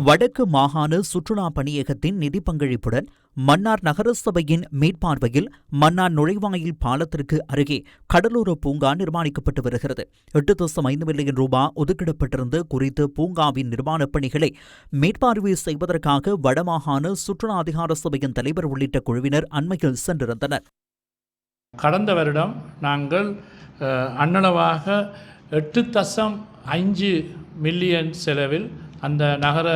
வடக்கு மாகாண சுற்றுலா பணியகத்தின் நிதி பங்களிப்புடன் மன்னார் நகரசபையின் மேற்பார்வையில் மன்னார் நுழைவாயில் பாலத்திற்கு அருகே கடலோர பூங்கா நிர்மாணிக்கப்பட்டு வருகிறது. 8.5 மில்லியன் ரூபாய் ஒதுக்கிடப்பட்டிருந்த குறித்த பூங்காவின் நிர்மாணப் பணிகளை மேற்பார்வை செய்வதற்காக வடமாகாண சுற்றுலா அதிகார சபையின் தலைவர் உள்ளிட்ட குழுவினர் அண்மையில் சென்றிருந்தனர். கடந்த வருடம் நாங்கள் அன்னளவாக 8.5 மில்லியன் செலவில் அந்த நகர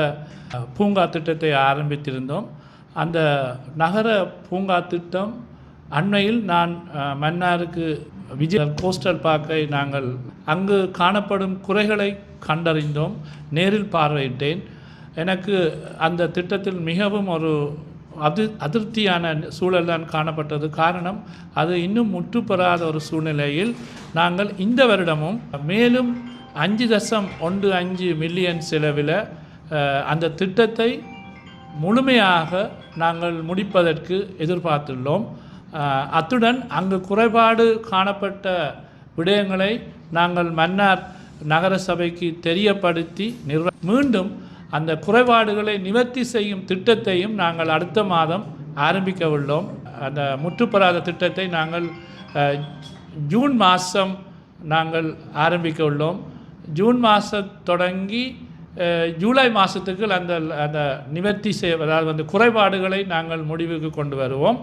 பூங்கா திட்டத்தை ஆரம்பித்திருந்தோம். அந்த நகர பூங்கா திட்டம் அண்மையில் நான் மன்னாருக்கு விஜய் கோஸ்டல் பார்க்கை நாங்கள் அங்கு காணப்படும் குறைகளை கண்டறிந்தோம், நேரில் பார்வையிட்டேன். எனக்கு அந்த திட்டத்தில் மிகவும் ஒரு அதிருப்தியான சூழல் தான் காணப்பட்டது. காரணம், அது இன்னும் முற்றுப்பெறாத ஒரு சூழ்நிலையில் நாங்கள் இந்த வருடமும் மேலும் 5.15 மில்லியன் செலவில் அந்த திட்டத்தை முழுமையாக நாங்கள் முடிப்பதற்கு எதிர்பார்த்துள்ளோம். அத்துடன் அங்கு குறைபாடு காணப்பட்ட விடயங்களை நாங்கள் மன்னார் நகர சபைக்கு தெரியப்படுத்தி மீண்டும் அந்த குறைபாடுகளை நிவர்த்தி செய்யும் திட்டத்தையும் நாங்கள் அடுத்த மாதம் ஆரம்பிக்க உள்ளோம். அந்த முற்றுப்பெறாத திட்டத்தை நாங்கள் ஜூன் மாதம் நாங்கள் ஆரம்பிக்க உள்ளோம். ஜூன் மாதம் தொடங்கி ஜூலை மாதத்துக்கு அந்த நிவர்த்தி அதாவது அந்த குறைபாடுகளை நாங்கள் முடிவுக்கு கொண்டு வருவோம்.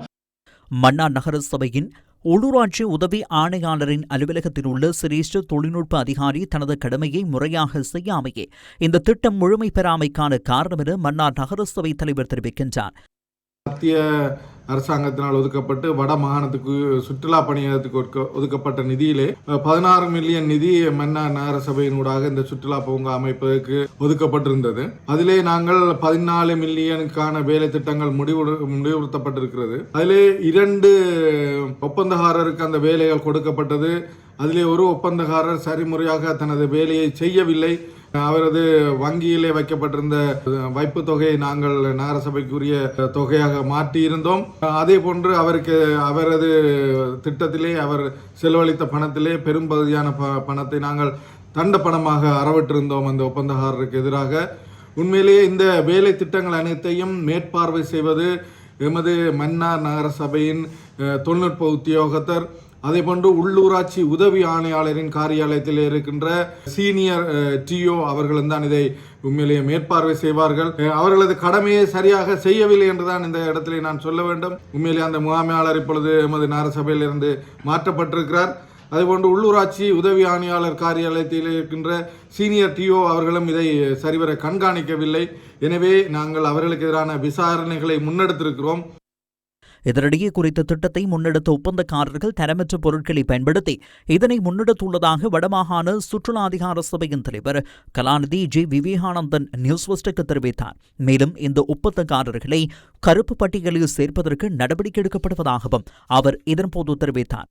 மன்னார் நகர சபையின் உள்ளூராட்சி உதவி ஆணையாளரின் அலுவலகத்தில் உள்ள சிரேஷ்ட தொழில்நுட்ப அதிகாரி தனது கடமையை முறையாக செய்யாமையே இந்த திட்டம் முழுமை பெறாமைக்கான காரணம் என மன்னார் நகர சபை தலைவர் தெரிவிக்கின்றார். மத்திய அரசாங்கத்தினால் ஒதுக்கப்பட்டு வட மாகாணத்துக்கு சுற்றுலா பணியகத்துக்கு ஒதுக்கப்பட்ட நிதியிலே 16 மில்லியன் நிதி மன்னார் நகர சபையினூடாக இந்த சுற்றுலா பூங்கா அமைப்பதற்கு ஒதுக்கப்பட்டிருந்தது. அதிலே நாங்கள் 14 மில்லியனுக்கான வேலை திட்டங்கள் முடிவுறுத்தப்பட்டிருக்கிறது. அதிலே 2 ஒப்பந்தக்காரருக்கு அந்த வேலைகள் கொடுக்கப்பட்டது. அதிலே ஒரு ஒப்பந்தக்காரர் சரிமுறையாக தனது வேலையை செய்யவில்லை. அவரது வங்கியிலே வைக்கப்பட்டிருந்த வைப்பு தொகையை நாங்கள் நகரசபைக்குரிய தொகையாக மாற்றியிருந்தோம். அதே போன்று அவரது திட்டத்திலே அவர் செலவழித்த பணத்திலே பெரும்பகுதியான பணத்தை நாங்கள் தண்ட பணமாக அறவிட்டிருந்தோம் அந்த ஒப்பந்தக்காரருக்கு எதிராக. உண்மையிலேயே இந்த வேலை திட்டங்கள் அனைத்தையும் மேற்பார்வை செய்வது எமது மன்னார் நகர சபையின் தொழில்நுட்ப உத்தியோகத்தர், அதே போன்று உள்ளூராட்சி உதவி ஆணையாளரின் காரியாலயத்தில் இருக்கின்ற சீனியர் டிஓ அவர்களும் தான் இதை உண்மையிலேயே மேற்பார்வை செய்வார்கள். அவர்களது கடமையை சரியாக செய்யவில்லை என்றுதான் இந்த இடத்திலே நான் சொல்ல வேண்டும். உண்மையிலேயே அந்த முகாமையாளர் இப்பொழுது எமது நகரசபையிலிருந்து மாற்றப்பட்டிருக்கிறார். அதேபோன்று உள்ளூராட்சி உதவி ஆணையாளர் காரியாலயத்தில் இருக்கின்ற சீனியர் டிஓ அவர்களும் இதை சரிவர கண்காணிக்கவில்லை. எனவே நாங்கள் அவர்களுக்கு எதிரான விசாரணைகளை முன்னெடுத்திருக்கிறோம். இதனிடையே குறித்த திட்டத்தை முன்னெடுத்த ஒப்பந்தக்காரர்கள் தரமற்ற பொருட்களை பயன்படுத்தி இதனை முன்னெடுத்துள்ளதாக வடமாகாண சுற்றுலா அதிகார சபையின் தலைவர் கலாநிதி ஜி விவேகானந்தன் நியூஸ் ஃபர்ஸ்டுக்கு தெரிவித்தார். மேலும் இந்த ஒப்பந்தக்காரர்களை கருப்பு பட்டியலில் சேர்ப்பதற்கு நடவடிக்கை எடுக்கப்படுவதாகவும் அவர் இதன்போது தெரிவித்தார்.